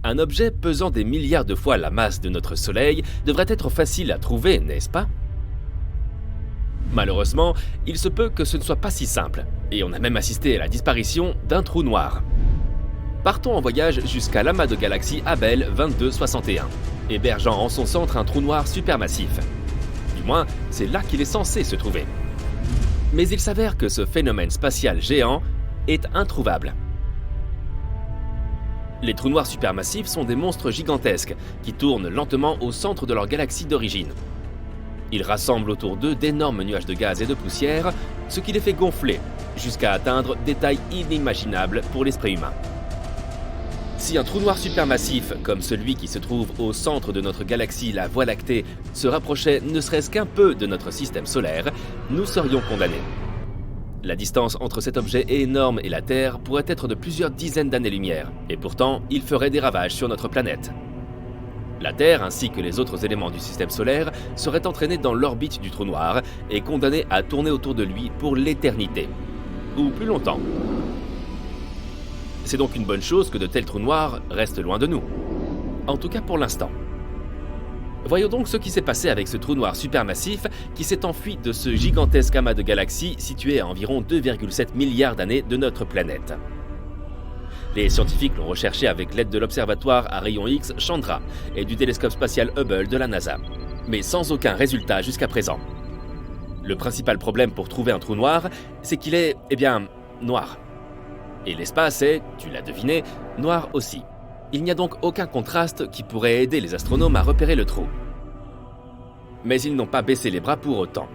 Un objet pesant des milliards de fois la masse de notre Soleil devrait être facile à trouver, n'est-ce pas? Malheureusement, il se peut que ce ne soit pas si simple, et on a même assisté à la disparition d'un trou noir. Partons en voyage jusqu'à l'amas de galaxies Abell 2261, hébergeant en son centre un trou noir supermassif. Du moins, c'est là qu'il est censé se trouver. Mais il s'avère que ce phénomène spatial géant est introuvable. Les trous noirs supermassifs sont des monstres gigantesques qui tournent lentement au centre de leur galaxie d'origine. Ils rassemblent autour d'eux d'énormes nuages de gaz et de poussière, ce qui les fait gonfler jusqu'à atteindre des tailles inimaginables pour l'esprit humain. Si un trou noir supermassif, comme celui qui se trouve au centre de notre galaxie, la Voie lactée, se rapprochait ne serait-ce qu'un peu de notre système solaire, nous serions condamnés. La distance entre cet objet énorme et la Terre pourrait être de plusieurs dizaines d'années-lumière, et pourtant, il ferait des ravages sur notre planète. La Terre, ainsi que les autres éléments du système solaire, seraient entraînés dans l'orbite du trou noir et condamnés à tourner autour de lui pour l'éternité, ou plus longtemps. C'est donc une bonne chose que de tels trous noirs restent loin de nous, en tout cas pour l'instant. Voyons donc ce qui s'est passé avec ce trou noir supermassif qui s'est enfui de ce gigantesque amas de galaxies situé à environ 2,7 milliards d'années de notre planète. Les scientifiques l'ont recherché avec l'aide de l'observatoire à rayons X Chandra et du télescope spatial Hubble de la NASA, mais sans aucun résultat jusqu'à présent. Le principal problème pour trouver un trou noir, c'est qu'il est, noir. Et l'espace est, tu l'as deviné, noir aussi. Il n'y a donc aucun contraste qui pourrait aider les astronomes à repérer le trou. Mais ils n'ont pas baissé les bras pour autant.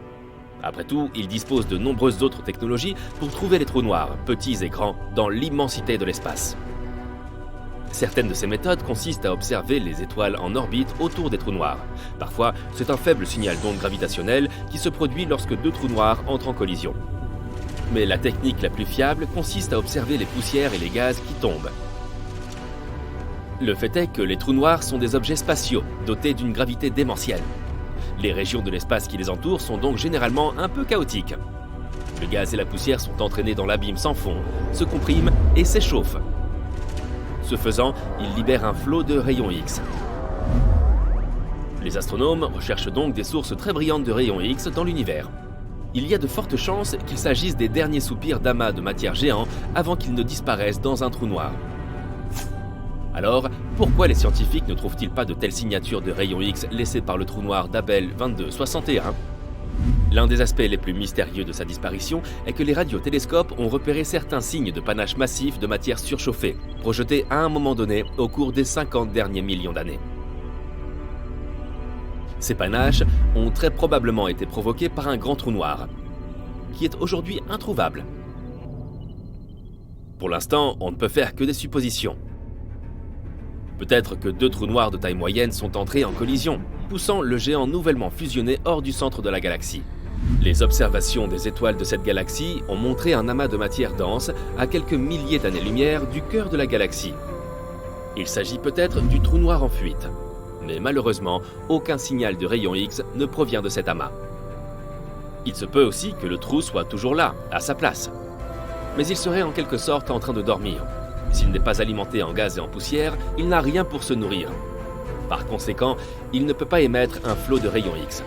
Après tout, ils disposent de nombreuses autres technologies pour trouver les trous noirs, petits et grands, dans l'immensité de l'espace. Certaines de ces méthodes consistent à observer les étoiles en orbite autour des trous noirs. Parfois, c'est un faible signal d'onde gravitationnelle qui se produit lorsque deux trous noirs entrent en collision. Mais la technique la plus fiable consiste à observer les poussières et les gaz qui tombent. Le fait est que les trous noirs sont des objets spatiaux, dotés d'une gravité démentielle. Les régions de l'espace qui les entourent sont donc généralement un peu chaotiques. Le gaz et la poussière sont entraînés dans l'abîme sans fond, se compriment et s'échauffent. Ce faisant, ils libèrent un flot de rayons X. Les astronomes recherchent donc des sources très brillantes de rayons X dans l'univers. Il y a de fortes chances qu'il s'agisse des derniers soupirs d'amas de matière géants avant qu'ils ne disparaissent dans un trou noir. Alors, pourquoi les scientifiques ne trouvent-ils pas de telles signatures de rayons X laissées par le trou noir d'Abell 2261 ? L'un des aspects les plus mystérieux de sa disparition est que les radiotélescopes ont repéré certains signes de panache massif de matière surchauffée, projetés à un moment donné au cours des 50 derniers millions d'années. Ces panaches ont très probablement été provoqués par un grand trou noir, qui est aujourd'hui introuvable. Pour l'instant, on ne peut faire que des suppositions. Peut-être que deux trous noirs de taille moyenne sont entrés en collision, poussant le géant nouvellement fusionné hors du centre de la galaxie. Les observations des étoiles de cette galaxie ont montré un amas de matière dense à quelques milliers d'années-lumière du cœur de la galaxie. Il s'agit peut-être du trou noir en fuite, mais malheureusement, aucun signal de rayon X ne provient de cet amas. Il se peut aussi que le trou soit toujours là, à sa place. Mais il serait en quelque sorte en train de dormir. S'il n'est pas alimenté en gaz et en poussière, il n'a rien pour se nourrir. Par conséquent, il ne peut pas émettre un flot de rayons X.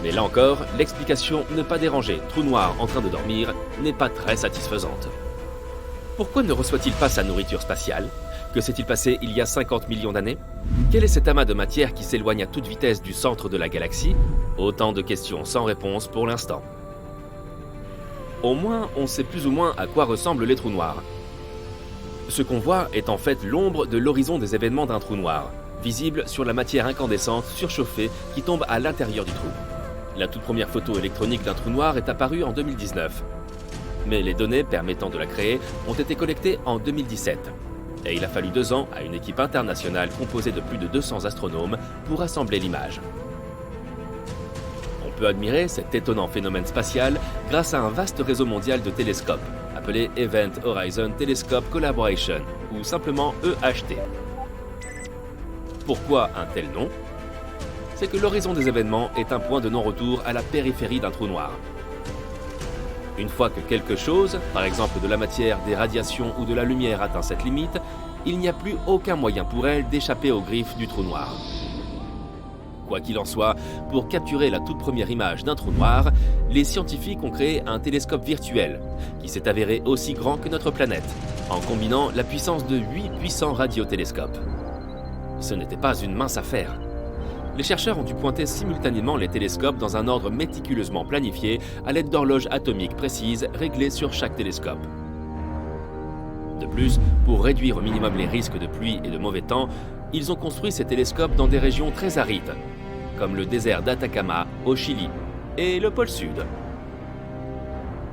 Mais là encore, l'explication « ne pas déranger, trou noir en train de dormir » n'est pas très satisfaisante. Pourquoi ne reçoit-il pas sa nourriture spatiale ? Que s'est-il passé il y a 50 millions d'années ? Quel est cet amas de matière qui s'éloigne à toute vitesse du centre de la galaxie ? Autant de questions sans réponse pour l'instant. Au moins, on sait plus ou moins à quoi ressemblent les trous noirs. Ce qu'on voit est en fait l'ombre de l'horizon des événements d'un trou noir, visible sur la matière incandescente surchauffée qui tombe à l'intérieur du trou. La toute première photo électronique d'un trou noir est apparue en 2019. Mais les données permettant de la créer ont été collectées en 2017. Et il a fallu 2 ans à une équipe internationale composée de plus de 200 astronomes pour assembler l'image. On peut admirer cet étonnant phénomène spatial grâce à un vaste réseau mondial de télescopes, appelé Event Horizon Telescope Collaboration, ou simplement EHT. Pourquoi un tel nom ? C'est que l'horizon des événements est un point de non-retour à la périphérie d'un trou noir. Une fois que quelque chose, par exemple de la matière, des radiations ou de la lumière atteint cette limite, il n'y a plus aucun moyen pour elle d'échapper aux griffes du trou noir. Quoi qu'il en soit, pour capturer la toute première image d'un trou noir, les scientifiques ont créé un télescope virtuel, qui s'est avéré aussi grand que notre planète, en combinant la puissance de 8 puissants radiotélescopes. Ce n'était pas une mince affaire. Les chercheurs ont dû pointer simultanément les télescopes dans un ordre méticuleusement planifié à l'aide d'horloges atomiques précises réglées sur chaque télescope. De plus, pour réduire au minimum les risques de pluie et de mauvais temps, ils ont construit ces télescopes dans des régions très arides, comme le désert d'Atacama au Chili et le pôle Sud.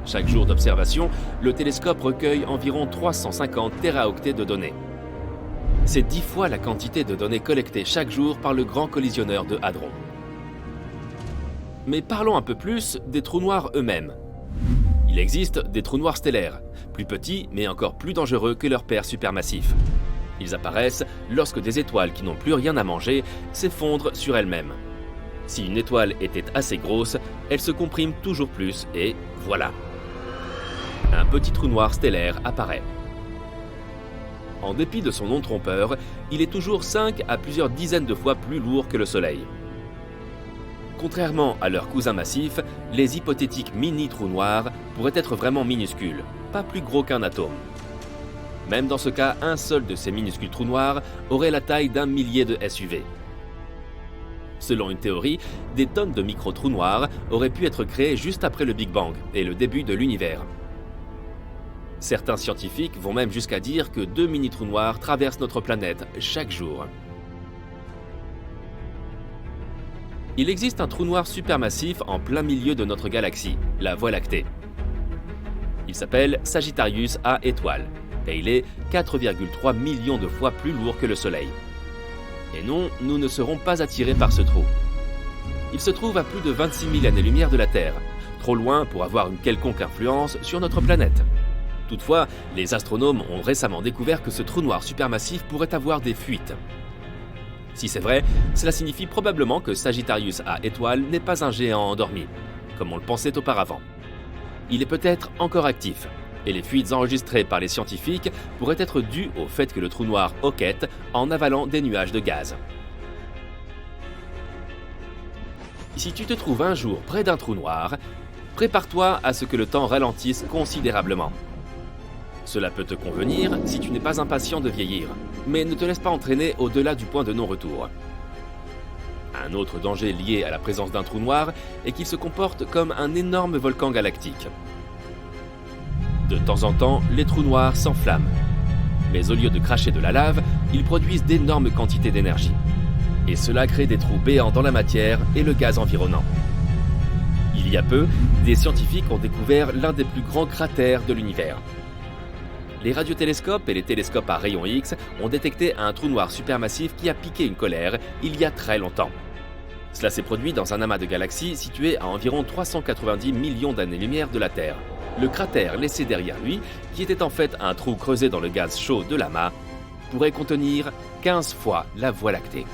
Chaque jour d'observation, le télescope recueille environ 350 téraoctets de données. C'est 10 fois la quantité de données collectées chaque jour par le Grand Collisionneur de Hadron. Mais parlons un peu plus des trous noirs eux-mêmes. Il existe des trous noirs stellaires, plus petits mais encore plus dangereux que leurs pairs supermassifs. Ils apparaissent lorsque des étoiles qui n'ont plus rien à manger s'effondrent sur elles-mêmes. Si une étoile était assez grosse, elle se comprime toujours plus et voilà. Un petit trou noir stellaire apparaît. En dépit de son nom trompeur, il est toujours 5 à plusieurs dizaines de fois plus lourd que le Soleil. Contrairement à leurs cousins massifs, les hypothétiques mini-trous noirs pourraient être vraiment minuscules, pas plus gros qu'un atome. Même dans ce cas, un seul de ces minuscules trous noirs aurait la taille d'un millier de SUV. Selon une théorie, des tonnes de micro-trous noirs auraient pu être créés juste après le Big Bang et le début de l'univers. Certains scientifiques vont même jusqu'à dire que 2 mini-trous noirs traversent notre planète chaque jour. Il existe un trou noir supermassif en plein milieu de notre galaxie, la Voie lactée. Il s'appelle Sagittarius A étoile, et il est 4,3 millions de fois plus lourd que le Soleil. Et non, nous ne serons pas attirés par ce trou. Il se trouve à plus de 26 000 années-lumière de la Terre, trop loin pour avoir une quelconque influence sur notre planète. Toutefois, les astronomes ont récemment découvert que ce trou noir supermassif pourrait avoir des fuites. Si c'est vrai, cela signifie probablement que Sagittarius A étoile n'est pas un géant endormi, comme on le pensait auparavant. Il est peut-être encore actif, et les fuites enregistrées par les scientifiques pourraient être dues au fait que le trou noir hoquette en avalant des nuages de gaz. Si tu te trouves un jour près d'un trou noir, prépare-toi à ce que le temps ralentisse considérablement. Cela peut te convenir si tu n'es pas impatient de vieillir, mais ne te laisse pas entraîner au-delà du point de non-retour. Un autre danger lié à la présence d'un trou noir est qu'il se comporte comme un énorme volcan galactique. De temps en temps, les trous noirs s'enflamment. Mais au lieu de cracher de la lave, ils produisent d'énormes quantités d'énergie. Et cela crée des trous béants dans la matière et le gaz environnant. Il y a peu, des scientifiques ont découvert l'un des plus grands cratères de l'univers. Les radiotélescopes et les télescopes à rayons X ont détecté un trou noir supermassif qui a piqué une colère il y a très longtemps. Cela s'est produit dans un amas de galaxies situé à environ 390 millions d'années-lumière de la Terre. Le cratère laissé derrière lui, qui était en fait un trou creusé dans le gaz chaud de l'amas, pourrait contenir 15 fois la Voie lactée.